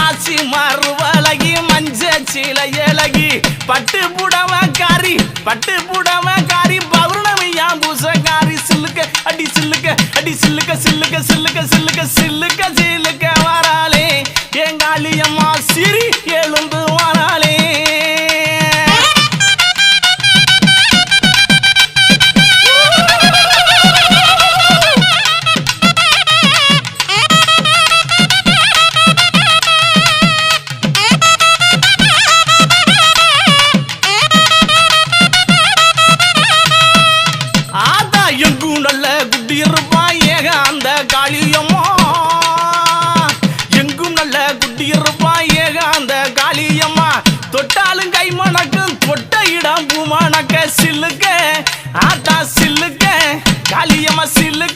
மாசி மறுவழகி மஞ்ச சீலையழகி பட்டு புடவக்காரி பௌர்ணமியா பூசக்காரி சில்லுக்க அடி சில்லுக்க அடி சில்லுக்க சில்லுக்க சில்லுக்க சில்லுக்க சில்லுக்க சில்லுக்க வராளே எங்காளியம்மா சிரி எழுந்து வராளே எங்கும் நல்ல குட்டியிருப்பான் ஏக அந்த காளியம்மா எங்கும் நல்ல குட்டியிருப்பான் ஏக அந்த காளியம்மா தொட்டாலும் கை மணக்கும் தொட்ட இடம் பூமணக்க சில்லுக்க ஆட்டா சில்லுக்க காளியம்மா சில்லுக்க